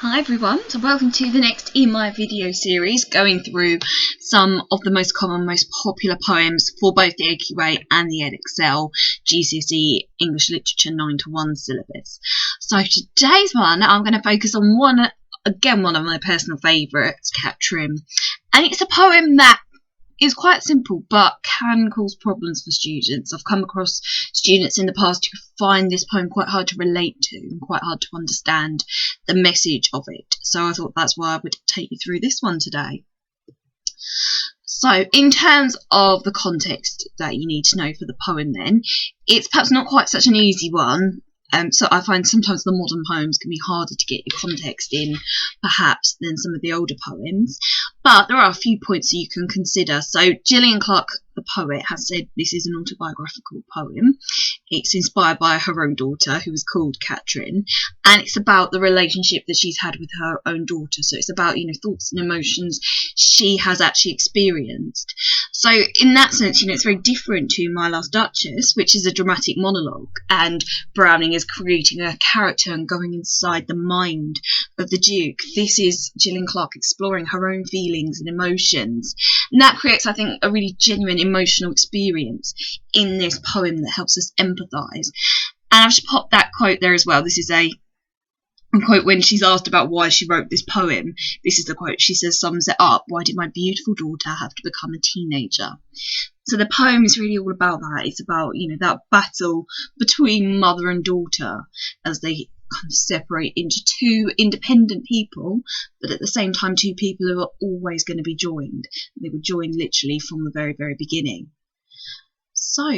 Hi everyone, so welcome to the next in my video series going through some of the most common, most popular poems for both the AQA and the EdExcel GCSE English Literature 9 to 1 syllabus. So today's one, I'm going to focus on one of my personal favourites, Catrin. And it's a poem that is quite simple but can cause problems for students. I've come across students in the past who find this poem quite hard to relate to and quite hard to understand the message of it. So I thought that's why I would take you through this one today. So in terms of the context that you need to know for the poem then, it's perhaps not quite such an easy one. So I find sometimes the modern poems can be harder to get your context in, perhaps, than some of the older poems. But there are a few points that you can consider. So Gillian, Clarke, the poet, has said this is an autobiographical poem. It's inspired by her own daughter, who is called Catrin, and it's about the relationship that she's had with her own daughter. So it's about, thoughts and emotions she has actually experienced. So in that sense, it's very different to My Last Duchess, which is a dramatic monologue, and Browning is creating a character and going inside the mind of the Duke. This is Gillian Clarke exploring her own feelings and emotions, and that creates, I think, a really genuine emotional experience in this poem that helps us empathise. And I've just popped that quote there as well. This is a quote when she's asked about why she wrote this poem. This is the quote. She says, sums it up: "Why did my beautiful daughter have to become a teenager?" So the poem is really all about that. It's about, that battle between mother and daughter as they kind of separate into two independent people, but at the same time two people who are always going to be joined. They were joined literally from the very, very beginning. So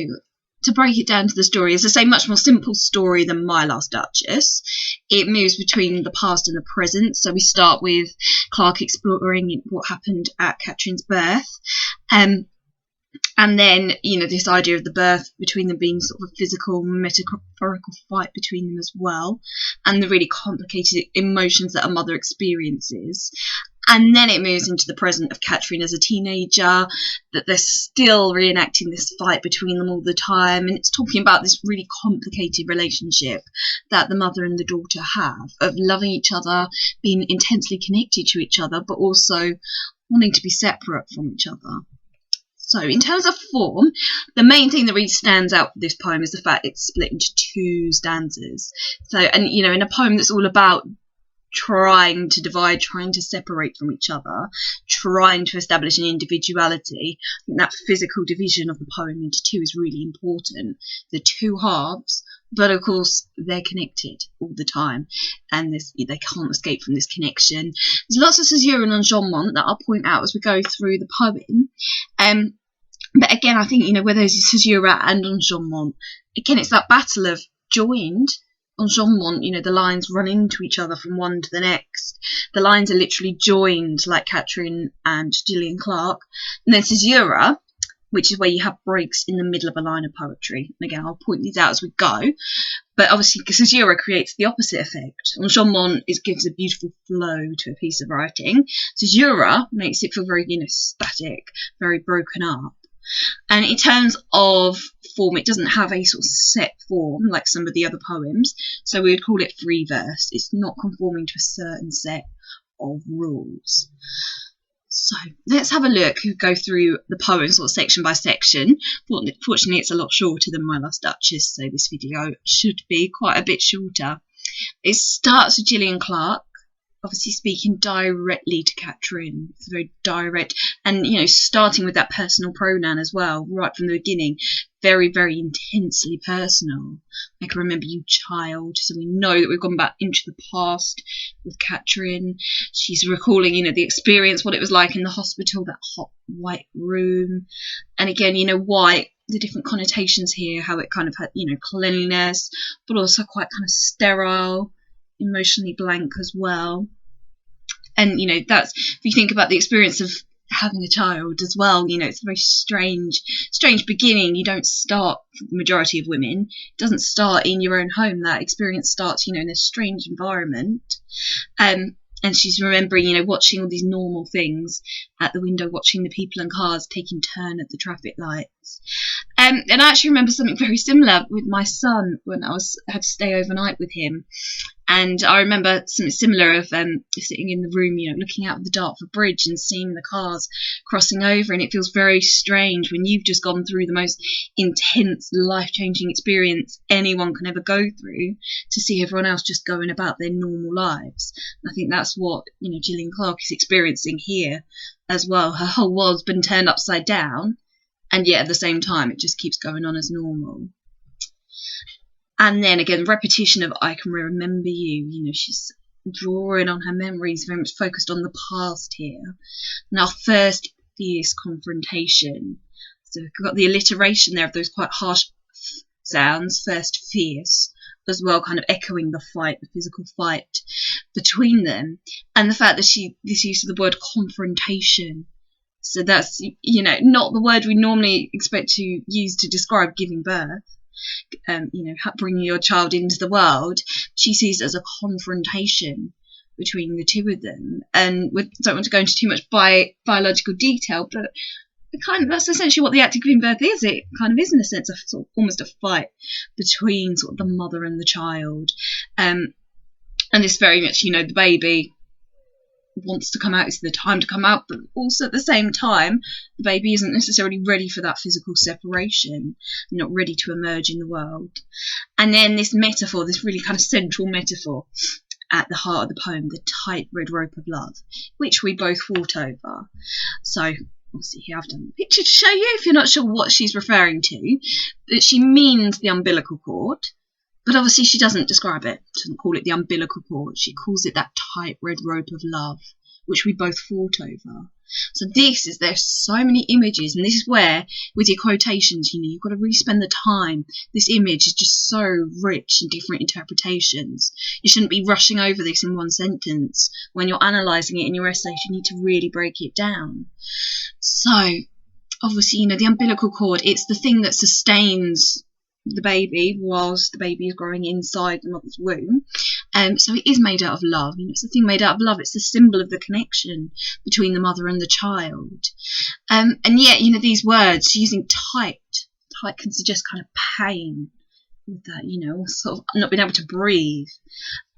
to break it down to the story, as I say, much more simple story than My Last Duchess. It moves between the past and the present. So we start with Clarke exploring what happened at Catrin's birth. And then, this idea of the birth between them being sort of a physical, metaphorical fight between them as well, and the really complicated emotions that a mother experiences. And then it moves into the present of Catrin as a teenager, that they're still reenacting this fight between them all the time. And it's talking about this really complicated relationship that the mother and the daughter have, of loving each other, being intensely connected to each other, but also wanting to be separate from each other. So in terms of form, the main thing that really stands out for this poem is the fact it's split into two stanzas. So, and in a poem that's all about trying to divide, trying to separate from each other, trying to establish an individuality, I think that physical division of the poem into two is really important. The two halves, but of course they're connected all the time, and they can't escape from this connection. There's lots of caesura and enjambment that I'll point out as we go through the poem. But again, I think, where there's caesura and enjambment, again, it's that battle of joined. Enjambment, the lines run into each other from one to the next. The lines are literally joined, like Catrin and Gillian Clarke. And then caesura, which is where you have breaks in the middle of a line of poetry. And again, I'll point these out as we go. But obviously, caesura creates the opposite effect. Enjambment gives a beautiful flow to a piece of writing. Caesura makes it feel very, static, very broken up. And in terms of form, it doesn't have a sort of set form like some of the other poems, so we would call it free verse. It's not conforming to a certain set of rules. So let's have a look. We'll go through the poem sort of section by section. Fortunately, it's a lot shorter than My Last Duchess, so this video should be quite a bit shorter. It starts with Gillian Clarke, obviously speaking directly to Catrin. It's very direct, and starting with that personal pronoun as well, right from the beginning. Very, very intensely personal. I can remember you, child. So we know that we've gone back into the past with Catrin. She's recalling, the experience, what it was like in the hospital, that hot white room. And again, white, the different connotations here, how it kind of had, cleanliness, but also quite kind of sterile, emotionally blank as well. And that's, if you think about the experience of having a child as well, it's a very strange beginning. You don't start, for the majority of women, it doesn't start in your own home. That experience starts, in a strange environment. And she's remembering, watching all these normal things at the window, watching the people and cars taking turn at the traffic lights. And I actually remember something very similar with my son when I had to stay overnight with him. And I remember something similar of sitting in the room, looking out of the Dartford Bridge and seeing the cars crossing over. And it feels very strange when you've just gone through the most intense, life-changing experience anyone can ever go through to see everyone else just going about their normal lives. And I think that's what, Gillian Clarke is experiencing here as well. Her whole world's been turned upside down, and yet at the same time, it just keeps going on as normal. And then again, repetition of I can remember you. She's drawing on her memories, very much focused on the past here. And our first fierce confrontation. So we've got the alliteration there of those quite harsh sounds, first fierce, as well, kind of echoing the fight, the physical fight between them. And the fact that this use of the word confrontation. So that's, not the word we normally expect to use to describe giving birth. Bringing your child into the world. She sees it as a confrontation between the two of them, and we don't want to go into too much biological detail, but that's essentially what the act of giving birth is. It kind of is, in a sense, almost a fight between sort of the mother and the child, and this very much, the baby wants to come out, it's the time to come out, but also at the same time the baby isn't necessarily ready for that physical separation, not ready to emerge in the world. And then this metaphor, this really kind of central metaphor at the heart of the poem, the tight red rope of love, which we both fought over. So obviously here I've done a picture to show you if you're not sure what she's referring to, that she means the umbilical cord. But obviously she doesn't describe it. She doesn't call it the umbilical cord. She calls it that tight red rope of love, which we both fought over. So there's so many images, and this is where, with your quotations, you've got to really spend the time. This image is just so rich in different interpretations. You shouldn't be rushing over this in one sentence. When you're analysing it in your essays, you need to really break it down. So, obviously, the umbilical cord, it's the thing that sustains the baby whilst the baby is growing inside the mother's womb. So it is made out of love. It's the thing made out of love. It's the symbol of the connection between the mother and the child. And yet, these words, using tight can suggest kind of pain with that, sort of not being able to breathe.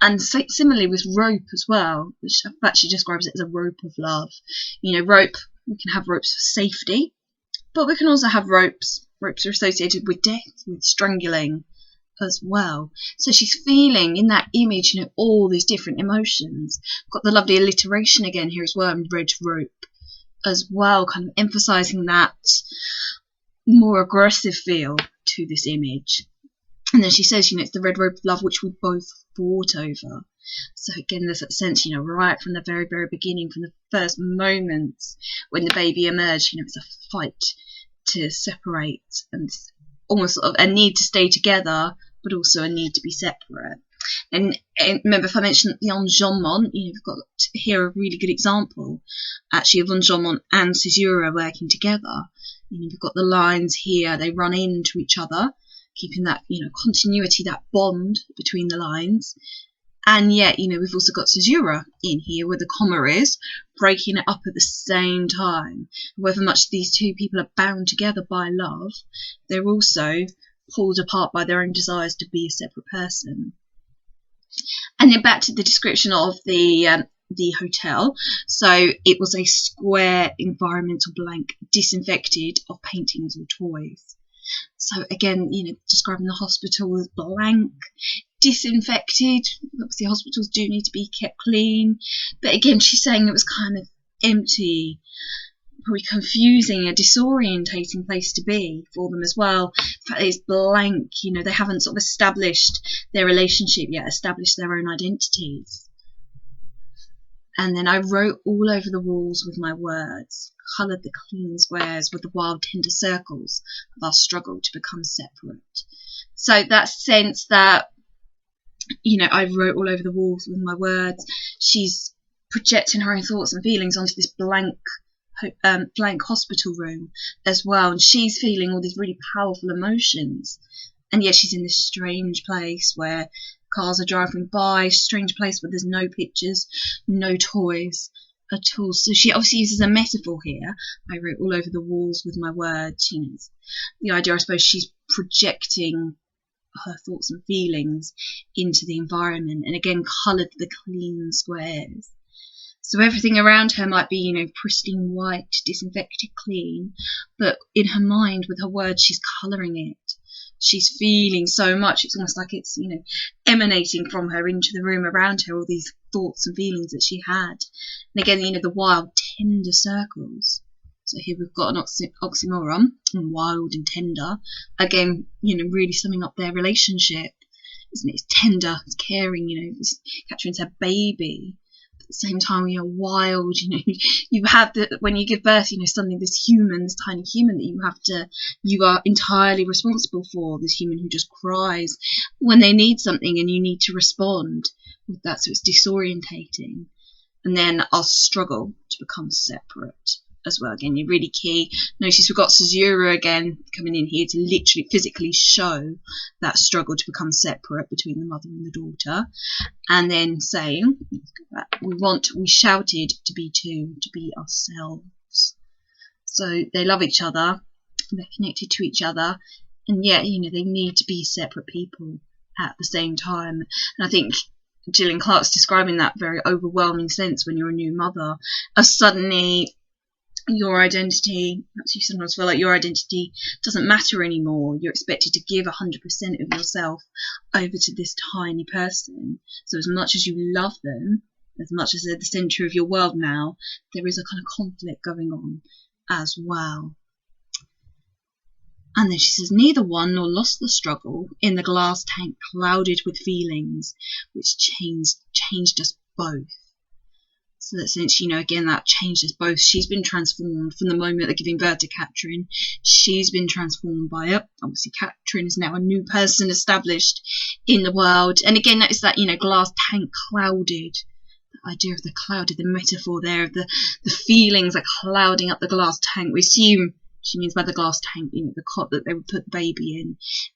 And so, similarly with rope as well, which actually describes it as a rope of love. Rope, we can have ropes for safety, but we can also have ropes. Ropes are associated with death, with strangling as well. So she's feeling in that image, all these different emotions. Got the lovely alliteration again here as well, and red rope as well, kind of emphasising that more aggressive feel to this image. And then she says, it's the red rope of love which we both fought over. So again, there's that sense, right from the very, very beginning, from the first moments when the baby emerged, it's a fight to separate, and almost sort of a need to stay together, but also a need to be separate. And remember, if I mentioned the enjambment, we've got here a really good example, actually, of enjambment and caesura working together. We've got the lines here, they run into each other, keeping that, continuity, that bond between the lines. And yet, we've also got caesura in here where the comma is, breaking it up at the same time. However much these two people are bound together by love, they're also pulled apart by their own desires to be a separate person. And then back to the description of the hotel. So it was a square environmental blank, disinfected of paintings or toys. So again, describing the hospital as blank, disinfected. Obviously hospitals do need to be kept clean, but again she's saying it was kind of empty, probably confusing, a disorientating place to be for them as well. In fact, it's blank, they haven't sort of established their relationship yet, established their own identities. And then I wrote all over the walls with my words, coloured the clean squares with the wild tender circles of our struggle to become separate. So that sense that, I wrote all over the walls with my words, she's projecting her own thoughts and feelings onto this blank hospital room as well, and she's feeling all these really powerful emotions, and yet she's in this strange place where cars are driving by, strange place where there's no pictures, no toys at all. So she obviously uses a metaphor here. I wrote all over the walls with my words. You know, the idea, I suppose, she's projecting her thoughts and feelings into the environment, and again coloured the clean squares. So everything around her might be, you know, pristine white, disinfected, clean, but in her mind, with her words, she's colouring it. She's feeling so much. It's almost like it's, you know, emanating from her into the room around her, all these thoughts and feelings that she had. And again, you know, the wild, tender circles. So here we've got an oxymoron, wild and tender. Again, you know, really summing up their relationship. Isn't it? It's tender, it's caring, you know, Catrin's her baby. At the same time, you're wild, you know, you have when you give birth, you know, suddenly this human, this tiny human that you are entirely responsible for, this human who just cries when they need something and you need to respond with that, so it's disorientating. And then our struggle to become separate as well. Again, you're really key. Notice we've got Caesura again coming in here to literally physically show that struggle to become separate between the mother and the daughter. And then saying, we shouted to be two, to be ourselves. So they love each other, they're connected to each other, and yet, you know, they need to be separate people at the same time. And I think Gillian Clarke's describing that very overwhelming sense when you're a new mother, of suddenly your identity, perhaps you sometimes feel like your identity doesn't matter anymore. You're expected to give 100% of yourself over to this tiny person. So as much as you love them, as much as they're the centre of your world now, there is a kind of conflict going on as well. And then she says, neither won nor lost the struggle in the glass tank clouded with feelings which changed us both. So that since, you know, again, that changed us both. She's been transformed from the moment of giving birth to Catrin. She's been transformed by it. Obviously, Catrin is now a new person established in the world. And again, notice that, you know, glass tank clouded. The idea of the clouded, the metaphor there of the feelings like clouding up the glass tank. We assume she means by the glass tank, you know, the cot that they would put the baby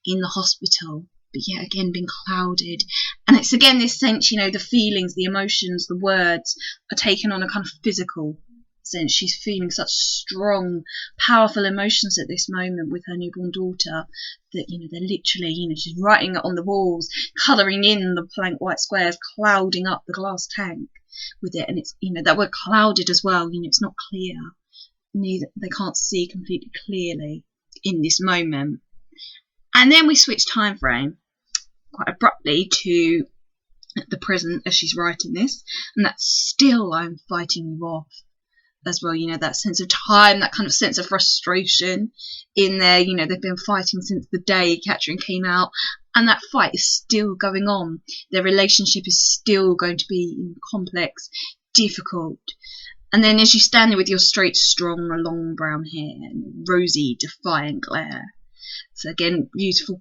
in the hospital. But yeah, again, being clouded. And it's again this sense, you know, the feelings, the emotions, the words are taken on a kind of physical sense. She's feeling such strong, powerful emotions at this moment with her newborn daughter that, you know, they're literally, you know, she's writing it on the walls, colouring in the blank white squares, clouding up the glass tank with it. And it's, you know, that word clouded as well, you know, it's not clear. They can't see completely clearly in this moment. And then we switch time frame quite abruptly to the present as she's writing this, and that's still I'm fighting you off as well. You know, that sense of time, that kind of sense of frustration in there. You know, they've been fighting since the day Catrin came out, and that fight is still going on. Their relationship is still going to be complex, difficult. And then as you stand there with your straight, strong, long brown hair and rosy, defiant glare. So again, beautiful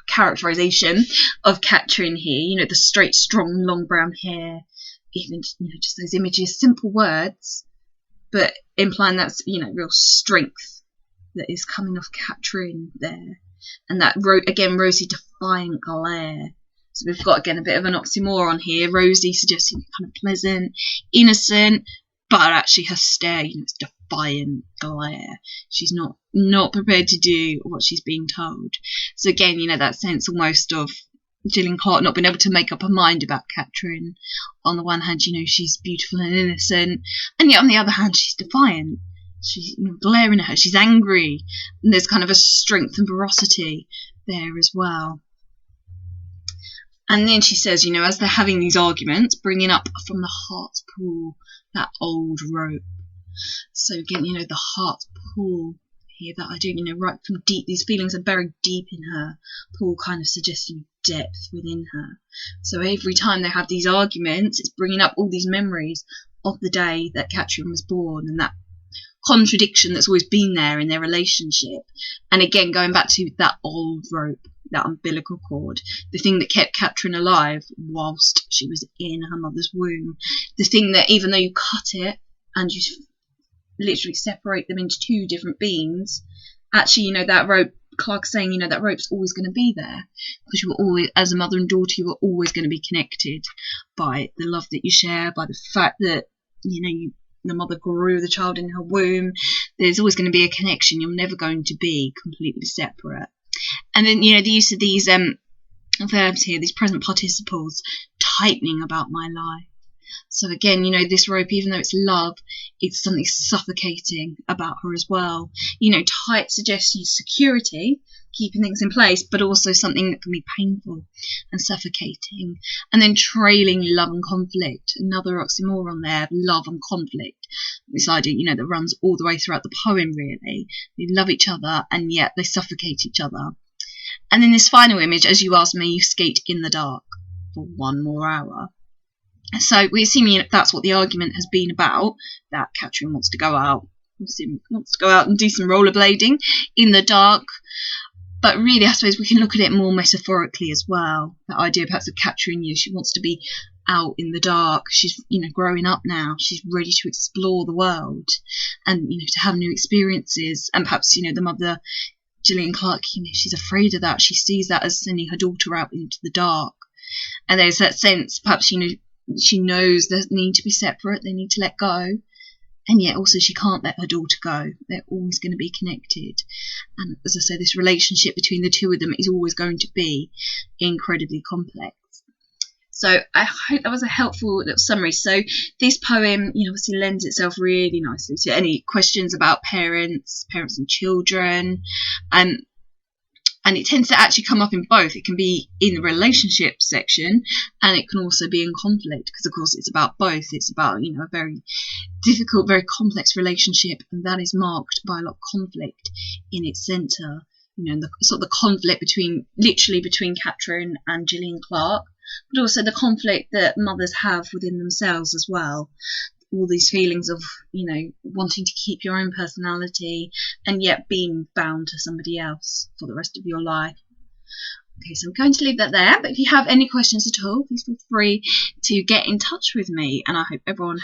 characterization of Catrin here. You know, the straight, strong, long brown hair, even, you know, just those images, simple words, but implying that's, you know, real strength that is coming off Catrin there. And that, again, rosy, defiant glare. So we've got, again, a bit of an oxymoron here. Rosy suggesting kind of pleasant, innocent, but actually her stare, you know, it's defiant glare. She's not prepared to do what she's being told. So again, you know, that sense almost of Gillian Clarke not being able to make up her mind about Catrin. On the one hand, you know, she's beautiful and innocent, and yet on the other hand, she's defiant. She's, you know, glaring at her. She's angry, and there's kind of a strength and ferocity there as well. And then she says, you know, as they're having these arguments, bringing up from the heart's pool that old rope. So again, you know, the heart's pool here, that idea, you know, right from deep, these feelings are buried deep in her. Pool kind of suggesting depth within her. So every time they have these arguments, it's bringing up all these memories of the day that Catrin was born, and that contradiction that's always been there in their relationship. And again, going back to that old rope, that umbilical cord, the thing that kept Catrin alive whilst she was in her mother's womb, the thing that even though you cut it and you literally separate them into two different beings, actually, you know, that rope Clarke saying, you know, that rope's always going to be there, because you were always, as a mother and daughter, you were always going to be connected by the love that you share, by the fact that, you know, the mother grew the child in her womb. There's always going to be a connection. You're never going to be completely separate. And then, you know, the use of these verbs here, these present participles, tightening about my life. So again, you know, this rope, even though it's love, it's something suffocating about her as well. You know, tight suggests security, keeping things in place, but also something that can be painful and suffocating. And then trailing love and conflict, another oxymoron there, love and conflict. This idea, you know, that runs all the way throughout the poem, really. They love each other, and yet they suffocate each other. And then this final image, as you asked me, you skate in the dark for 1 more hour. So we're assuming that's what the argument has been about, that Catrin wants to go out. Wants to go out and do some rollerblading in the dark. But really, I suppose we can look at it more metaphorically as well. That idea perhaps of Catrin, you know, she wants to be out in the dark. She's, you know, growing up now. She's ready to explore the world and, you know, to have new experiences. And perhaps, you know, the mother, Gillian Clarke, you know, she's afraid of that. She sees that as sending her daughter out into the dark. And there's that sense, perhaps, you know, she knows they need to be separate, they need to let go, and yet also she can't let her daughter go. They're always going to be connected. And as I say, this relationship between the two of them is always going to be incredibly complex. So I hope that was a helpful little summary. So this poem, you know, obviously lends itself really nicely to any questions about parents and children, and it tends to actually come up in both. It can be in the relationship section, and it can also be in conflict, because of course it's about both. It's about, you know, a very difficult, very complex relationship, and that is marked by a lot of conflict in its centre. You know, and the sort of the conflict between Catrin and Gillian Clarke, but also the conflict that mothers have within themselves as well. All these feelings of, you know, wanting to keep your own personality and yet being bound to somebody else for the rest of your life. Okay, so I'm going to leave that there, but if you have any questions at all, please feel free to get in touch with me, and I hope everyone has